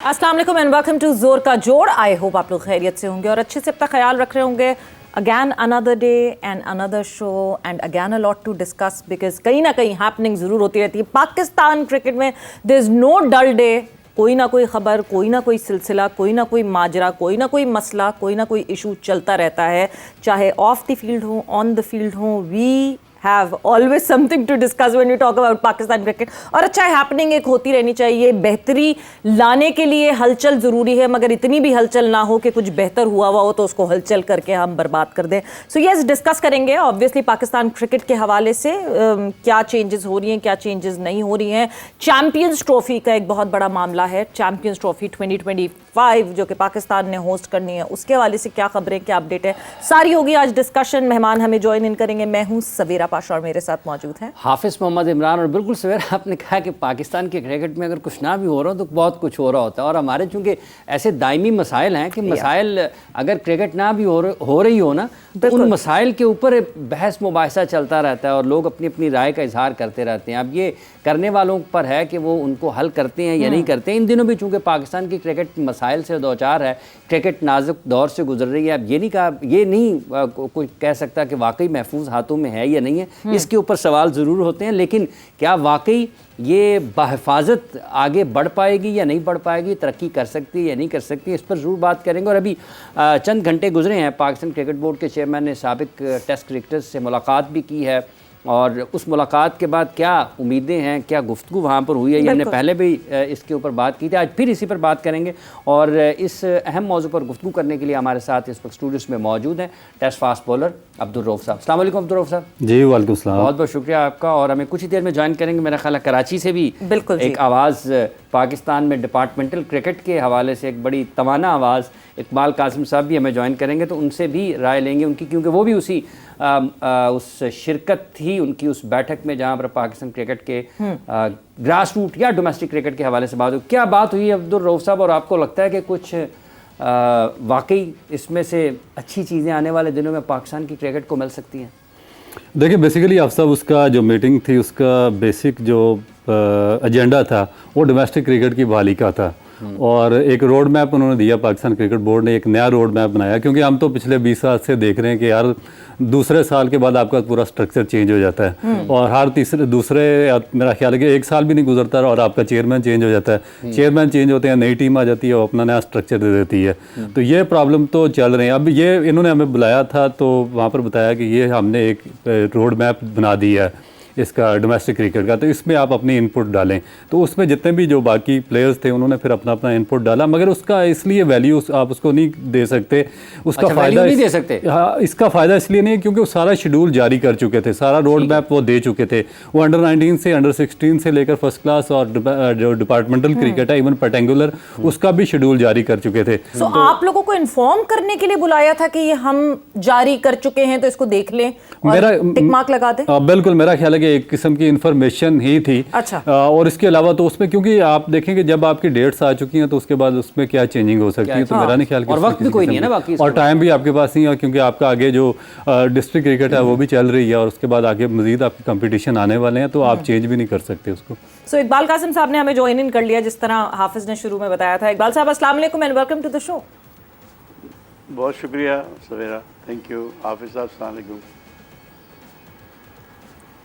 अस्सलाम वालेकुम and welcome to जोर का जोड़। आई होप आप लोग खैरियत से होंगे और अच्छे से अपना ख्याल रख रहे होंगे। Again another day and another show and again a lot to discuss because कहीं ना कहीं हैपनिंग ज़रूर होती रहती है पाकिस्तान क्रिकेट में। There is no dull day, कोई ना कोई खबर, कोई ना कोई सिलसिला, कोई ना कोई माजरा, कोई ना कोई मसला, कोई ना कोई इशू चलता रहता है, चाहे ऑफ द फील्ड हो ऑन द फील्ड हो। We have always something to discuss when we talk about Pakistan cricket। और अच्छा हैपनिंग एक होती रहनी चाहिए। बेहतरी लाने के लिए हलचल ज़रूरी है, मगर इतनी भी हलचल ना हो कि कुछ बेहतर हुआ हो तो उसको हलचल करके हम बर्बाद कर दें। सो यस, डिस्कस करेंगे ऑब्वियसली पाकिस्तान क्रिकेट के हवाले से क्या चेंजेस हो रही हैं, क्या चेंजेस नहीं हो रही हैं। चैम्पियंस ट्रॉफी का एक बहुत बड़ा मामला है। चैम्पियंस ट्रॉफी 2025 जो कि पाकिस्तान ने होस्ट करनी है, उसके हवाले से क्या खबरें, क्या अपडेट है, सारी होगी आज डिस्कशन। मेहमान हमें ज्वाइन इन करेंगे। मैं हूँ सवेरा पाशा और मेरे साथ मौजूद हैं हाफिज़ मोहम्मद इमरान। और बिल्कुल सवेरा आपने कहा कि पाकिस्तान के क्रिकेट में अगर कुछ ना भी हो रहा हो तो बहुत कुछ हो रहा होता है। और हमारे चूँकि ऐसे दायमी मसाइल हैं कि मसाइल अगर क्रिकेट ना भी हो रही हो ना तो उन मसाइल के ऊपर बहस मुबाहिसा चलता रहता है और लोग अपनी अपनी राय का इजहार करते रहते हैं। अब ये करने वालों पर है कि वो उनको हल करते हैं या नहीं करते। इन दिनों भी चूँकि पाकिस्तान की क्रिकेट मसाइल से दो चार है, क्रिकेट नाजुक दौर से गुजर रही है। अब ये नहीं कोई कह सकता कि वाकई महफूज हाथों में है या नहीं है। इसके ऊपर सवाल ज़रूर होते हैं, लेकिन क्या वाकई ये बहिफाजत आगे बढ़ पाएगी या नहीं बढ़ पाएगी, तरक्की कर सकती है या नहीं कर सकती, इस पर ज़रूर बात करेंगे। और अभी चंद घंटे गुजरे हैं, पाकिस्तान क्रिकेट बोर्ड के चेयरमैन ने साबिक टेस्ट क्रिकेटर्स से मुलाकात भी की है और उस मुलाकात के बाद क्या उम्मीदें हैं, क्या गुफ्तगू वहाँ पर हुई है, ये हमने पहले भी इसके ऊपर बात की थी, आज फिर इसी पर बात करेंगे। और इस अहम मौजू पर गुफ्तगू करने के लिए हमारे साथ इस वक्त स्टूडियोज़ में मौजूद हैं test fast bowler Abdul Rauf साहब। अस्सलाम वालेकुम अब्दुल रऊफ साहब। जी वालेकुम सलाम। बहुत बहुत शुक्रिया आपका। और हमें कुछ ही देर में ज्वाइन करेंगे मेरा ख्याल है कराची से भी बिल्कुल एक आवाज़ पाकिस्तान में डिपार्टमेंटल क्रिकेट के हवाले से एक बड़ी तवाना आवाज़ इकबाल कासिम साहब भी हमें ज्वाइन करेंगे, तो उनसे भी राय लेंगे उनकी, क्योंकि वो भी उस शिरकत थी उनकी उस बैठक में जहाँ पर पाकिस्तान क्रिकेट के ग्रास रूट या डोमेस्टिक क्रिकेट के हवाले से बात हुई। क्या बात हुई अब्दुल रऊफ साहब, और आपको लगता है कि कुछ वाकई इसमें से अच्छी चीज़ें आने वाले दिनों में पाकिस्तान की क्रिकेट को मिल सकती हैं? देखिए बेसिकली आप सब उसका जो मीटिंग थी उसका बेसिक जो एजेंडा था वो डोमेस्टिक क्रिकेट की बहाली का था और एक रोड मैप उन्होंने दिया। पाकिस्तान क्रिकेट बोर्ड ने एक नया रोड मैप बनाया, क्योंकि हम तो पिछले 20 साल से देख रहे हैं कि यार दूसरे साल के बाद आपका पूरा स्ट्रक्चर चेंज हो जाता है और हर दूसरे मेरा ख्याल है कि एक साल भी नहीं गुजरता और आपका चेयरमैन चेंज हो जाता है। चेयरमैन चेंज होते हैं, नई टीम आ जाती है और अपना नया स्ट्रक्चर दे देती है। तो ये प्रॉब्लम तो चल रही है। अब ये इन्होंने हमें बुलाया था तो वहाँ पर बताया कि ये हमने एक रोड मैप बना दिया है इसका डोमेस्टिक क्रिकेट का, तो इसमें आप अपनी इनपुट डालें। तो उसमें जितने भी जो बाकी प्लेयर्स थे उन्होंने फिर अपना अपना इनपुट डाला, मगर उसका इसलिए वैल्यू आप उसको नहीं दे सकते, उसका फ़ायदा नहीं दे सकते। हाँ, इसका फ़ायदा इसलिए नहीं है क्योंकि वो सारा शेड्यूल जारी कर चुके थे, सारा रोड मैप वो दे चुके थे। वो अंडर 19 से अंडर 16 से लेकर फर्स्ट क्लास और जो डिपार्टमेंटल क्रिकेट है इवन पर्टिकुलर उसका भी शेड्यूल जारी कर चुके थे। तो आप लोगों को इन्फॉर्म करने के लिए बुलाया था कि ये हम जारी कर चुके हैं तो इसको देख लें और टिक मार्क लगा दें? बिल्कुल, मेरा ख्याल है कि एक किस्म की इंफॉर्मेशन ही थी। अच्छा। और इसके अलावा तो उसमें क्योंकि आप देखेंगे जब आपकी डेट्स आ चुकी हैं तो उसके बाद उसमें क्या चेंजिंग हो सकती है, तो मेरा नहीं ख्याल और वक्त भी कोई नहीं है ना बाकी, और टाइम भी आपके पास नहीं है क्योंकि आपका आगे जो डिस्ट्रिक्ट क्रिकेट है वो भी चल रही है और उसके बाद आगे मजीद आपके कंपटीशन आने वाले हैं, तो आप चेंज भी नहीं कर सकते उसको। सो इकबाल कासिम साहब ने हमें ज्वाइन इन कर लिया, जिस तरह हाफिज ने शुरू में बताया था। इकबाल साहब अस्सलाम वालेकुम and welcome to the show. बहुत शुक्रिया सवेरा, थैंक यू। हाफिज साहब अस्सलाम वालेकुम।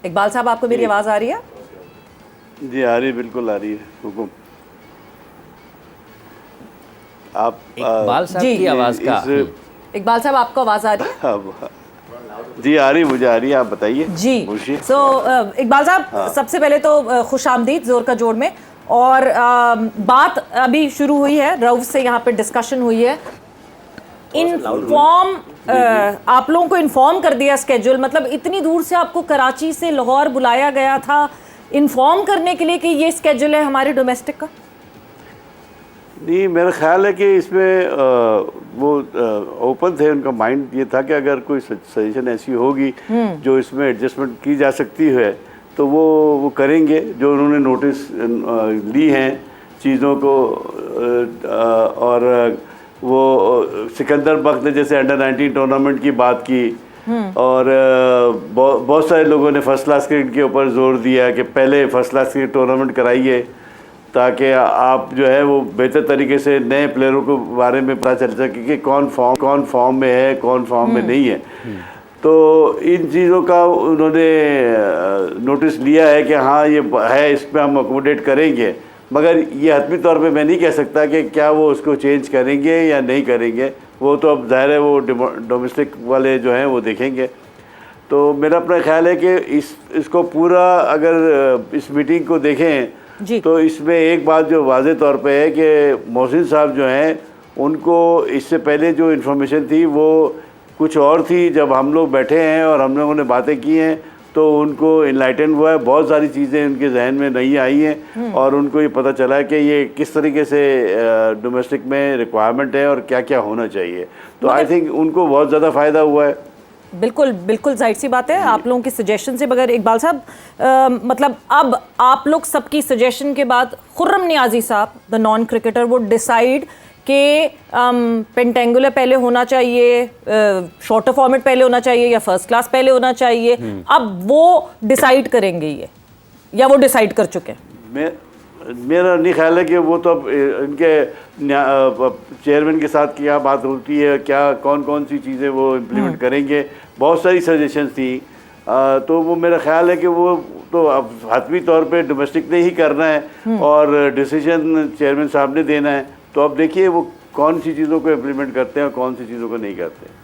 इकबाल साहब आपको मेरी आवाज़ आ रही है? जी आ रही है, बिल्कुल आ रही है। हुकुम आप इकबाल साहब की आवाज़ का इकबाल साहब आपको आवाज़ आ रही है? जी आ रही, मुझे आ रही है, आप बताइए जी। सो इकबाल साहब सबसे पहले तो खुश आमदीद जोर का जोड़ में। और बात अभी शुरू हुई है, रऊफ से यहाँ पे डिस्कशन हुई है। इन्फॉर्म आप लोगों को इन्फॉर्म कर दिया स्केड्यूल, मतलब इतनी दूर से आपको कराची से लाहौर बुलाया गया था इन्फॉर्म करने के लिए कि ये स्केड्यूल है हमारे डोमेस्टिक का? नहीं, मेरा ख्याल है कि इसमें वो ओपन थे, उनका माइंड ये था कि अगर कोई सजेशन ऐसी होगी जो इसमें एडजस्टमेंट की जा सकती है तो वो करेंगे। जो उन्होंने नोटिस ली हैं चीज़ों को, और वो सिकंदर बख्त ने जैसे अंडर 19 टूर्नामेंट की बात की और बहुत सारे लोगों ने फर्स्ट क्लास क्रिकेट के ऊपर जोर दिया कि पहले फर्स्ट क्लास क्रिकेट टूर्नामेंट कराइए। ताकि आप जो है वो बेहतर तरीके से नए प्लेयरों के बारे में पता चल सके कि कौन फॉर्म में है, कौन फॉर्म में नहीं है। तो इन चीज़ों का उन्होंने नोटिस लिया है कि हाँ ये है, इस पर हम अकोमोडेट करेंगे, मगर ये हतमी तौर पे मैं नहीं कह सकता कि क्या वो उसको चेंज करेंगे या नहीं करेंगे। वो तो अब ज़ाहिर है वो डोमेस्टिक वाले जो हैं वो देखेंगे। तो मेरा अपना ख्याल है कि इसको पूरा अगर इस मीटिंग को देखें जी। तो इसमें एक बात जो वाज़े तौर पे है कि मोहसिन साहब जो हैं उनको इससे पहले जो इन्फॉर्मेशन थी वो कुछ और थी। जब हम लोग बैठे हैं और हम लोगों ने बातें की हैं तो उनको इनलाइटन हुआ है, बहुत सारी चीज़ें उनके जहन में नहीं आई हैं और उनको ये पता चला है कि ये किस तरीके से डोमेस्टिक में रिक्वायरमेंट है और क्या क्या होना चाहिए। तो आई थिंक उनको बहुत ज़्यादा फ़ायदा हुआ है। बिल्कुल बिल्कुल जाहिर सी बात है। आप लोगों की सजेशन से बगैर इकबाल साहब, मतलब अब आप लोग सबकी सजेशन के बाद खुर्रम नियाजी साहब द नॉन क्रिकेटर वो डिसाइड कि पेंटेंगुलर पहले होना चाहिए, शॉर्टर फॉर्मेट पहले होना चाहिए या फर्स्ट क्लास पहले होना चाहिए, अब वो डिसाइड करेंगे ये, या वो डिसाइड कर चुके हैं? मेरा नहीं ख्याल है कि वो तो अब इनके चेयरमैन के साथ क्या बात होती है, क्या कौन कौन सी चीज़ें वो इम्प्लीमेंट करेंगे। बहुत सारी सजेशंस थी, तो वो मेरा ख्याल है कि वो तो अब हतमी तौर पे डोमेस्टिक ने ही करना है और डिसीजन चेयरमैन साहब ने देना है। तो अब देखिए वो कौन सी चीज़ों को इम्प्लीमेंट करते हैं और कौन सी चीज़ों को नहीं करते।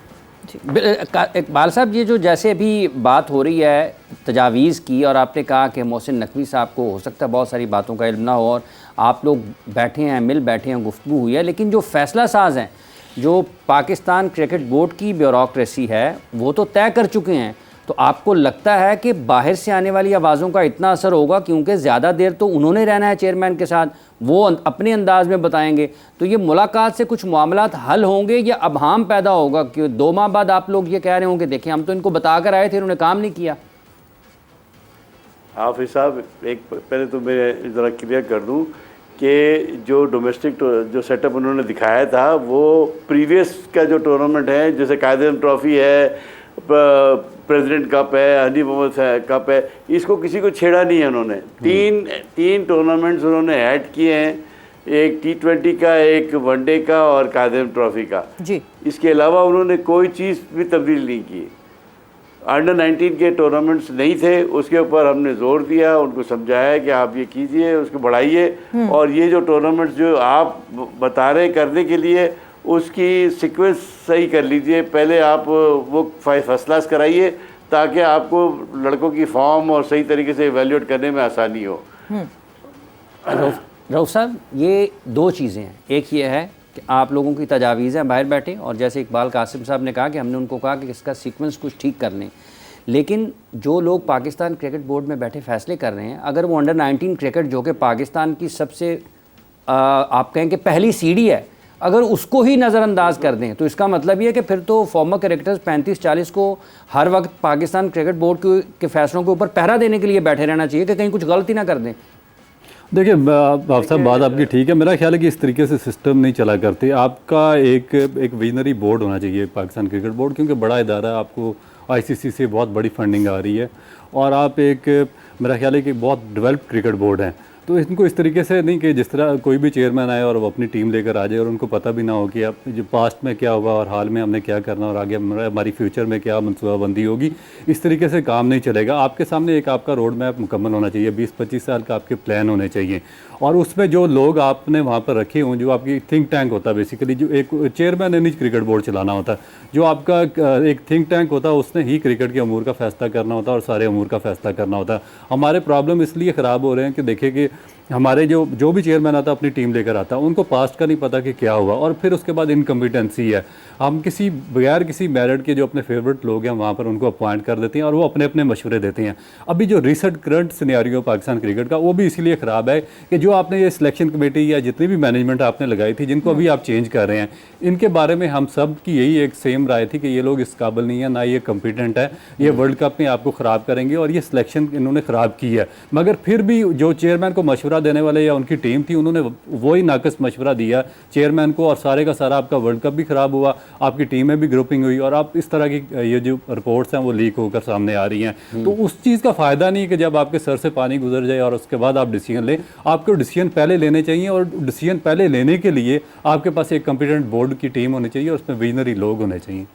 इकबाल साहब, ये जो जैसे अभी बात हो रही है तजावीज़ की, और आपने कहा कि मोहसिन नकवी साहब को हो सकता है बहुत सारी बातों का इल्म ना हो और आप लोग बैठे हैं, मिल बैठे हैं, गुफ्तगू हुई है, लेकिन जो फ़ैसला साज हैं, जो पाकिस्तान क्रिकेट बोर्ड की ब्यूरोक्रेसी है, वो तो तय कर चुके हैं। तो आपको लगता है कि बाहर से आने वाली आवाज़ों का इतना असर होगा, क्योंकि ज़्यादा देर तो उन्होंने रहना है चेयरमैन के साथ, वो अपने अंदाज में बताएंगे, तो ये मुलाकात से कुछ मामलात हल होंगे या अबहाम पैदा होगा कि 2 माह बाद आप लोग ये कह रहे होंगे देखें हम तो इनको बता कर आए थे, इन्होंने काम नहीं किया? हाफिज़ साहब, एक पहले तो मैं ज़रा क्लियर कर दूं कि जो डोमेस्टिक जो सेटअप उन्होंने दिखाया था वो प्रीवियस का जो टूर्नामेंट है, जैसे कायदे ट्रॉफ़ी है, प्रेसिडेंट कप है, हनी मोहम्मद कप है, इसको किसी को छेड़ा नहीं है उन्होंने। तीन टूर्नामेंट्स उन्होंने ऐड किए हैं, एक T20 का, एक वनडे का और कायदे ट्रॉफ़ी का जी। इसके अलावा उन्होंने कोई चीज़ भी तब्दील नहीं की। अंडर 19 के टूर्नामेंट्स नहीं थे, उसके ऊपर हमने जोर दिया, उनको समझाया कि आप ये कीजिए, उसको बढ़ाइए, और ये जो टूर्नामेंट्स जो आप बता रहे करने के लिए उसकी सीक्वेंस सही कर लीजिए। पहले आप वो फर्स्ट क्लास कराइए ताकि आपको लड़कों की फॉर्म और सही तरीके से इवेल्यूएट करने में आसानी हो। रऊफ साहब, ये 2 चीज़ें हैं। एक ये है कि आप लोगों की तजावीज़ हैं बाहर बैठे, और जैसे इकबाल कासिम साहब ने कहा कि हमने उनको कहा कि इसका सीक्वेंस कुछ ठीक कर लें, लेकिन जो लोग पाकिस्तान क्रिकेट बोर्ड में बैठे फ़ैसले कर रहे हैं, अगर वो अंडर 19 क्रिकेट जो कि पाकिस्तान की सबसे आप कहें कि पहली सीढ़ी है, अगर उसको ही नज़रअंदाज कर दें तो इसका मतलब ये है कि फिर तो फॉर्मर क्रिकेटर्स 35-40 को हर वक्त पाकिस्तान क्रिकेट बोर्ड के फैसलों के ऊपर पहरा देने के लिए बैठे रहना चाहिए कि कहीं कुछ गलती ना कर दें। देखिए आप साहब, बात आपकी ठीक है। मेरा ख्याल है कि इस तरीके से सिस्टम नहीं चला करते। आपका एक विजनरी बोर्ड होना चाहिए पाकिस्तान क्रिकेट बोर्ड, क्योंकि बड़ा इदारा, आपको ICC से बहुत बड़ी फंडिंग आ रही है और आप मेरा ख्याल है कि बहुत डेवलप क्रिकेट बोर्ड है। तो इनको इस तरीके से नहीं कि जिस तरह कोई भी चेयरमैन आए और वो अपनी टीम लेकर आ जाए और उनको पता भी ना हो कि अब जो पास्ट में क्या हुआ और हाल में हमने क्या करना और आगे हमारी फ्यूचर में क्या मनसूबाबंदी होगी। इस तरीके से काम नहीं चलेगा। आपके सामने एक आपका रोड मैप मुकम्मल होना चाहिए, 20-25 साल का आपके प्लान होने चाहिए, और उसमें जो लोग आपने वहाँ पर रखे हों, जो आपकी थिंक टैंक होता है बेसिकली, जो एक चेयरमैन ने नहीं क्रिकेट बोर्ड चलाना होता, जो आपका एक थिंक टैंक होता है उसने ही क्रिकेट के अमूर का फैसला करना होता है और सारे अमूर का फैसला करना होता है। हमारे प्रॉब्लम इसलिए ख़राब हो रहे हैं कि देखिए कि हमारे जो भी चेयरमैन आता है अपनी टीम लेकर आता है, उनको पास्ट का नहीं पता कि क्या हुआ, और फिर उसके बाद इनकम्पिटेंसी है। हम बगैर किसी मेरिट के जो अपने फेवरेट लोग हैं वहाँ पर उनको अपॉइंट कर देते हैं और वो अपने अपने मशवरे देते हैं। अभी जो recent current scenario Pakistan cricket का, वो भी इसीलिए ख़राब है कि जो आपने ये सिलेक्शन कमेटी या जितनी भी मैनेजमेंट आपने लगाई थी, जिनको अभी आप चेंज कर रहे हैं, इनके बारे में हम सब की यही एक सेम राय थी कि ये लोग इस काबिल नहीं है, ना ये कम्पिटेंट है, ये वर्ल्ड कप में आपको ख़राब करेंगे और ये सिलेक्शन इन्होंने ख़राब की है। मगर फिर भी जो चेयरमैन को मशवरा मशवरा देने वाले या उनकी टीम थी, उन्होंने वही नाकस मशवरा दिया चेयरमैन को, और सारे का सारा आपका वर्ल्ड कप भी ख़राब हुआ, आपकी टीम में भी ग्रुपिंग हुई, और आप इस तरह की ये जो रिपोर्ट्स हैं वो लीक होकर सामने आ रही हैं। तो उस चीज़ का फ़ायदा नहीं कि जब आपके सर से पानी गुजर जाए और उसके बाद आप डिसीजन लें। आपको डिसीजन पहले लेने चाहिए, और डिसीजन पहले लेने के लिए आपके पास एक कॉम्पिटेंट बोर्ड की टीम होनी चाहिए और उसमें विजनरी लोग होने चाहिए।